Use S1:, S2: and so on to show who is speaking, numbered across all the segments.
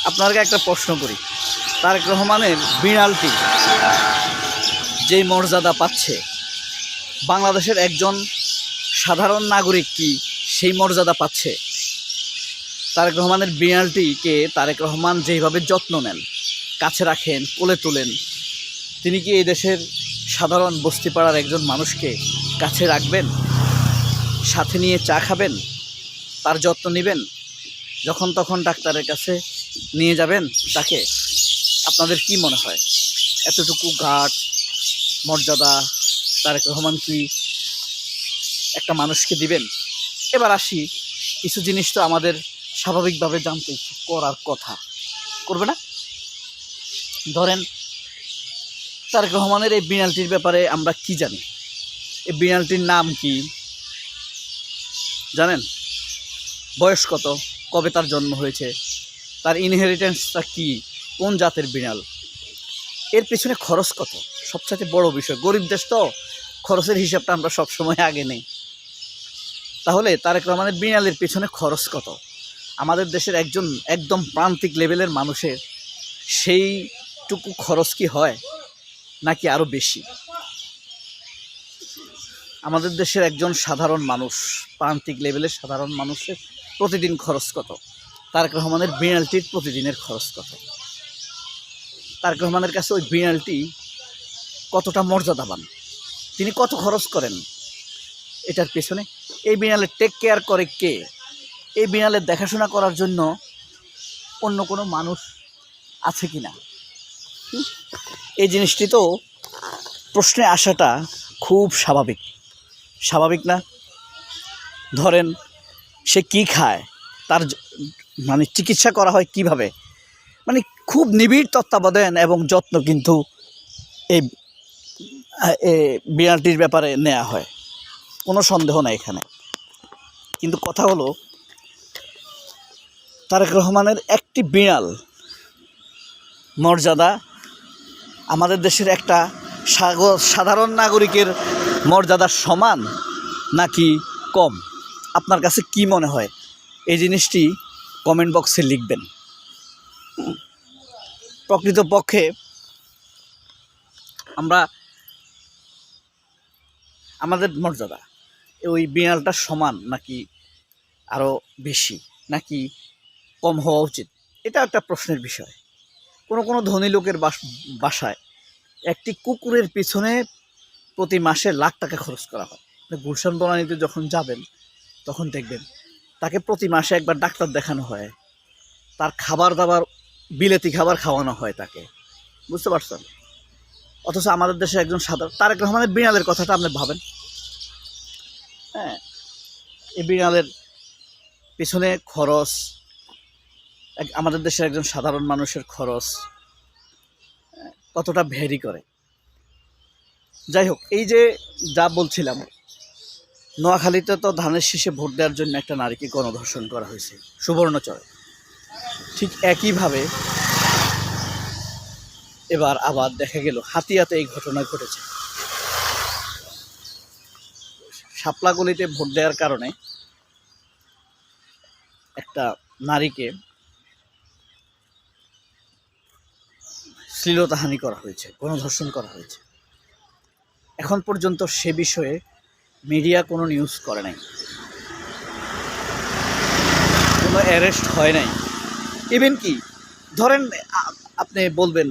S1: আপনাকে একটা প্রশ্ন করি, তারেক রহমানের বিড়ালটি যেই মর্যাদা পাচ্ছে, বাংলাদেশের একজন সাধারণ নাগরিক কি সেই মর্যাদা পাচ্ছে? তারেক রহমানের বিড়ালটিকে তারেক রহমান যেইভাবে যত্ন নেন, কাছে রাখেন, কোলে তোলেন, তিনি কি এই দেশের সাধারণ বস্তিপাড়ার একজন মানুষকে কাছে রাখবেন, সাথে নিয়ে চা খাবেন, তার যত্ন নেবেন, যখন তখন ডাক্তারের কাছে নিয়ে যাবেন তাকে? আপনাদের কি মনে হয় এতটুকু ঘাট মর্যাদা তারেক রহমান কি একটা মানুষকে দিবেন? এবার আসি, কিছু জিনিস তো আমাদের স্বাভাবিকভাবে জানতে করার কথা, করবে না? ধরেন তারেক রহমানের এই বিড়ালটির ব্যাপারে আমরা কি জানি? এই বিড়ালটির নাম কি জানেন? বয়স কত, কবে তার জন্ম হয়েছে, তার ইনহেরিটেন্সটা কি, কোন জাতের বিড়াল, এর পিছনে খরচ কত? সবচেয়ে বড় বিষয়, গরিব দেশ তো, খরচের হিসাবটা আমরা সবসময় আগে নেই। তাহলে তারেক রহমানের বিড়ালের পিছনে খরচ কত? আমাদের দেশের একজন একদম প্রান্তিক লেভেলের মানুষের সেইটুকু খরচ কি হয়, নাকি আরও বেশি? আমাদের দেশের একজন সাধারণ মানুষ, প্রান্তিক লেভেলের সাধারণ মানুষের প্রতিদিন খরচ কত? তারেক রহমানের বিড়ালটির প্রতিদিনের খরচ কত? তারেক রহমানের কাছে ওই বিড়ালটি কতটা মর্যাদাবান, তিনি কত খরচ করেন এটার পেছনে? এই বিড়ালের টেক কেয়ার করে কে? এই বিড়ালের দেখাশোনা করার জন্য অন্য কোনো মানুষ আছে কি না? এই জিনিসটি তো প্রশ্নে আসাটা খুব স্বাভাবিক, স্বাভাবিক না? ধরেন সে কি খায়, তার মানে চিকিৎসা করা হয় কিভাবে, মানে খুব নিবিড় তত্ত্বাবধান এবং যত্ন কিন্তু এই বিড়ালটির ব্যাপারে নেওয়া হয়, কোনো সন্দেহ নাই এখানে। কিন্তু কথা হলো, তারেক রহমানের একটি বিড়াল মর্যাদা আমাদের দেশের একটা সাধারণ নাগরিকের মর্যাদার সমান নাকি কম? আপনার কাছে কি মনে হয়? এই জিনিসটি কমেন্ট বক্সে লিখবেন। প্রকৃতপক্ষে আমরা আমাদের মর্যাদা ওই বিড়ালটার সমান নাকি আরও বেশি, নাকি কম হওয়া উচিত? এটা একটা প্রশ্নের বিষয়। কোনো ধনী লোকের বাসায় একটি কুকুরের পিছনে প্রতি মাসে লাখ টাকা খরচ করা হয়। গুলশান বনানীতে যখন যাবেন তখন দেখবেন তাকে প্রতি মাসে একবার ডাক্তার দেখানো হয়, তার খাবার দাবার বিলেতি খাবার খাওয়ানো হয় তাকে, বুঝতে পারছেন? অথচ আমাদের দেশে একজন সাধারণ তারেক রহমানের বিড়ালের কথাটা আপনি ভাবেন। হ্যাঁ, এই বিড়ালের পিছনে খরচ, আমাদের দেশের একজন সাধারণ মানুষের খরচ কতটা ভ্যারি করে। যাই হোক, এই যে যা বলছিলাম, নোয়াখালীতে তো ধানের শীষে ভোট দেওয়ার জন্য একটা নারীকে গণধর্ষণ করা হয়েছে সুবর্ণচরে। ঠিক একইভাবে এবার আবার দেখা গেল হাতিয়াতে এই ঘটনা ঘটেছে। শাপলাগলিতে ভোট দেওয়ার কারণে একটা নারীকে শ্লীলতাহানি করা হয়েছে, গণধর্ষণ করা হয়েছে। এখন পর্যন্ত সে বিষয়ে মিডিয়া কোনো নিউজ করে নাই, কোনো অ্যারেস্ট হয় নাই। ইভেন কি ধরেন আপনি বলবেন,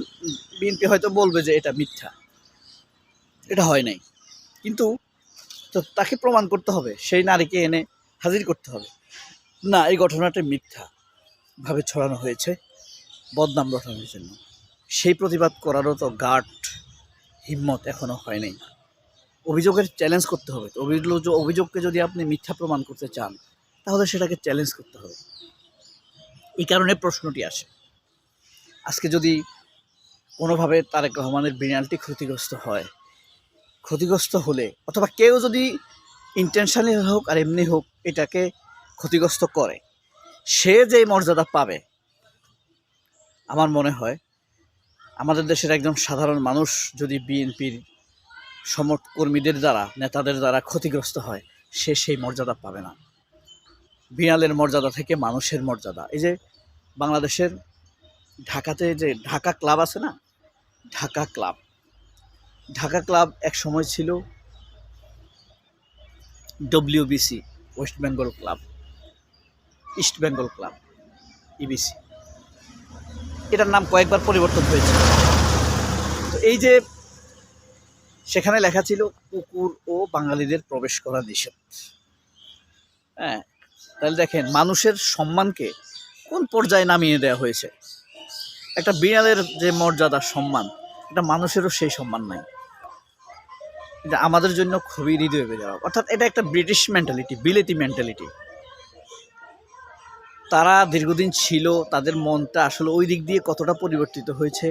S1: বিএনপি হয়তো বলবে যে এটা মিথ্যা, এটা হয় নাই, কিন্তু তো তাকে প্রমাণ করতে হবে, সেই নারীকে এনে হাজির করতে হবে, না এই ঘটনাটা মিথ্যাভাবে ছড়ানো হয়েছে বদনাম রটানোর জন্য। সেই প্রতিবাদ করারও তো গাট হিম্মত এখনও হয় নাই। অভিযোগের চ্যালেঞ্জ করতে হবে। তো অভিযোগকে যদি আপনি মিথ্যা প্রমাণ করতে চান তাহলে সেটাকে চ্যালেঞ্জ করতে হবে। এই কারণে প্রশ্নটি আসে, আজকে যদি কোনোভাবে তারেক রহমানের বিড়ালটি ক্ষতিগ্রস্ত হয়, ক্ষতিগ্রস্ত হলে অথবা কেউ যদি ইন্টেনশনালি হোক আর এমনি হোক এটাকে ক্ষতিগ্রস্ত করে, সে যে মর্যাদা পাবে, আমার মনে হয় আমাদের দেশের একজন সাধারণ মানুষ যদি বিএনপির কর্মীদের দ্বারা, নেতাদের দ্বারা ক্ষতিগ্রস্ত হয়, সে সেই মর্যাদা পাবে না। বিড়ালের মর্যাদা থেকে মানুষের মর্যাদা, এই যে বাংলাদেশের ঢাকাতে যে ঢাকা ক্লাব আছে না, ঢাকা ক্লাব, ঢাকা ক্লাব এক সময় ছিল WBC, West Bengal club, east Bengal club, EBC. এটার নাম কয়েকবার পরিবর্তন হয়েছে। তো এই যে সেখানে লেখা ছিল কুকুর ও বাঙালিদের প্রবেশ করা নিষেধ। হ্যাঁ, তাহলে দেখেন মানুষের সম্মানকে কোন পর্যায়ে নামিয়ে দেওয়া হয়েছে। একটা বিড়ালের যে মর্যাদা সম্মান, এটা মানুষেরও সেই সম্মান নাই। এটা আমাদের জন্য খুবই হৃদয় বেজার। অর্থাৎ এটা একটা ব্রিটিশ মেন্টালিটি, বিলেতি মেন্টালিটি। তারা দীর্ঘদিন ছিল, তাদের মনটা আসলে ওই দিক দিয়ে কতটা পরিবর্তিত হয়েছে।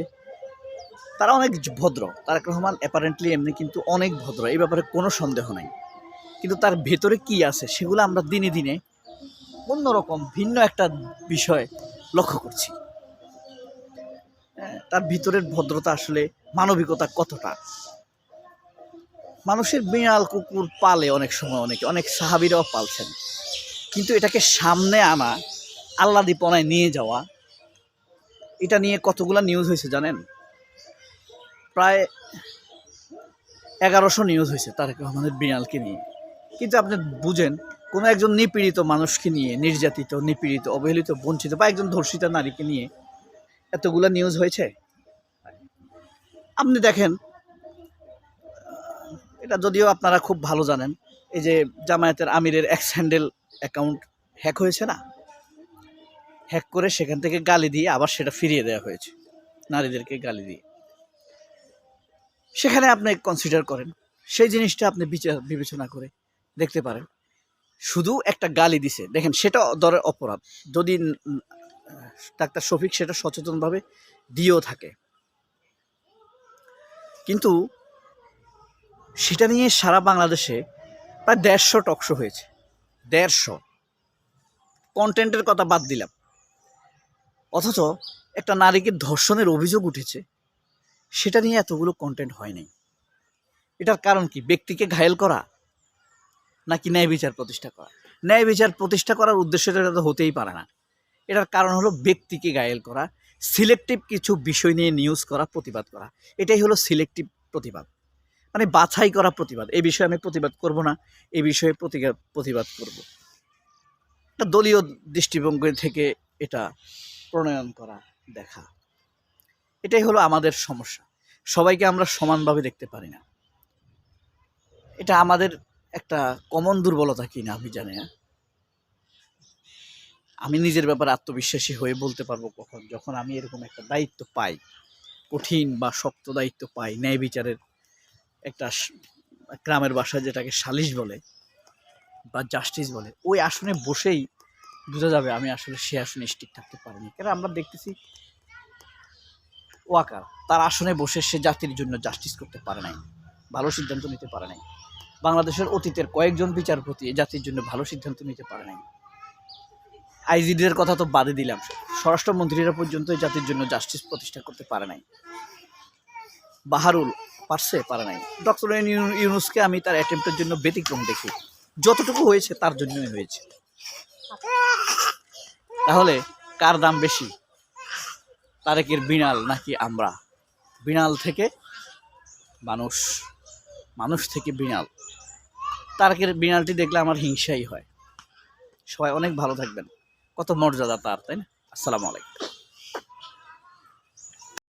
S1: তারা অনেক ভদ্র, তারেক রহমান অ্যাপারেন্টলি এমনি কিন্তু অনেক ভদ্র, এই ব্যাপারে কোনো সন্দেহ নাই। কিন্তু তার ভেতরে কি আছে সেগুলো আমরা দিনে দিনে অন্যরকম ভিন্ন একটা বিষয় লক্ষ্য করছি। তার ভিতরের ভদ্রতা আসলে মানবিকতা কতটা। মানুষের বিড়াল কুকুর পালে অনেক সময়, অনেক সাহাবীরাও পালছেন, কিন্তু এটাকে সামনে আনা, আল্লাদিপনায় নিয়ে যাওয়া, এটা নিয়ে কতগুলা নিউজ হয়েছে জানেন? প্রায় 1100 নিউজ হয়েছে তারেক রহমানের বিড়ালকে নিয়ে। কিন্তু আপনি বুঝেন, কোনো একজন নিপীড়িত মানুষকে নিয়ে, নির্যাতিত, নিপীড়িত, অবহেলিত, বঞ্চিত বা একজন ধর্ষিতা নারীকে নিয়ে এতগুলা নিউজ হয়েছে? আপনি দেখেন, এটা যদিও আপনারা খুব ভালো জানেন, এই যে জামায়াতের আমিরের এক্স হ্যান্ডেল অ্যাকাউন্ট হ্যাক হয়েছে না, হ্যাক করে সেখান থেকে গালি দিয়ে আবার সেটা ফিরিয়ে দেওয়া হয়েছে, নারীদেরকে গালি দিয়ে। সেখানে আপনি কনসিডার করেন, সেই জিনিসটা আপনি বিবেচনা করে দেখতে পারেন। শুধু একটা গালি দিছে, দেখেন সেটা দরের অপরাধ, যদি ডাক্তার শফিক সেটা সচেতনভাবে দিয়েও থাকে। কিন্তু সেটা নিয়ে সারা বাংলাদেশে প্রায় 150 টকশো হয়েছে। 150 কন্টেন্টের কথা বাদ দিলাম, অথচ একটা নারীকে ধর্ষণের অভিযোগ উঠেছে, সেটা নিয়ে এতগুলো কন্টেন্ট হয় নাই। এটার কারণ কি? ব্যক্তিকে ঘায়েল করা নাকি ন্যায় বিচার প্রতিষ্ঠা করা? ন্যায় বিচার প্রতিষ্ঠা করার উদ্দেশ্যটা এটা তো হতেই পারে না। এটার কারণ হলো ব্যক্তিকে ঘায়েল করা, সিলেক্টিভ কিছু বিষয় নিয়ে নিউজ করা, প্রতিবাদ করা। এটাই হলো সিলেক্টিভ প্রতিবাদ, মানে বাছাই করা প্রতিবাদ। এই বিষয়ে আমি প্রতিবাদ করব না, এই বিষয়ে প্রতিবাদ করব। একটা দলীয় দৃষ্টিভঙ্গি থেকে এটা প্রণয়ন করা, দেখা, এটাই হলো আমাদের সমস্যা। সবাইকে আমরা সমানভাবে দেখতে পারি না। এটা আমাদের একটা কমন দুর্বলতা কিনা আমি জানি না। আমি নিজের ব্যাপারে আত্মবিশ্বাসী হয়ে বলতে পারবো কখন, যখন আমি এরকম একটা দায়িত্ব পাই, কঠিন বা শক্ত দায়িত্ব পাই, ন্যায় বিচারের একটা গ্রামের ভাষায় যেটাকে সালিশ বলে বা জাস্টিস বলে, ওই আসনে বসেই বোঝা যাবে আমি আসলে সে আসনে স্টিক থাকতে পারিনি। কারণ আমরা দেখতেছি ওয়াকার তার আসনে বসে সে জাতির জন্য জাস্টিস করতে পারে নাই, ভালো সিদ্ধান্ত নিতে পারে নাই। বাংলাদেশের অতীতের কয়েকজন বিচারপতি জাতির জন্য ভালো সিদ্ধান্ত নিতে পারে নাই। আইজিডির কথা তো বাদে দিলাম, স্বরাষ্ট্রমন্ত্রীরা পর্যন্ত জাতির জন্য জাস্টিস প্রতিষ্ঠা করতে পারে নাই। বাহারুল পারছে, পারে নাই। ডক্টর ইউনূসকে আমি তার অ্যাটেম্পটের জন্য ব্যতিক্রম দেখি, যতটুকু হয়েছে তার জন্যই হয়েছে। তাহলে কার দাম বেশি, তারেকের বিড়াল নাকি আমরা? বিড়াল থেকে মানুষ, মানুষ থেকে বিড়াল। তারেকের বিড়ালটি দেখলে আমার হিংসাই হয়। সবাই অনেক ভালো থাকবেন, কত মর্যাদা তার, তাই না? আসসালামু আলাইকুম।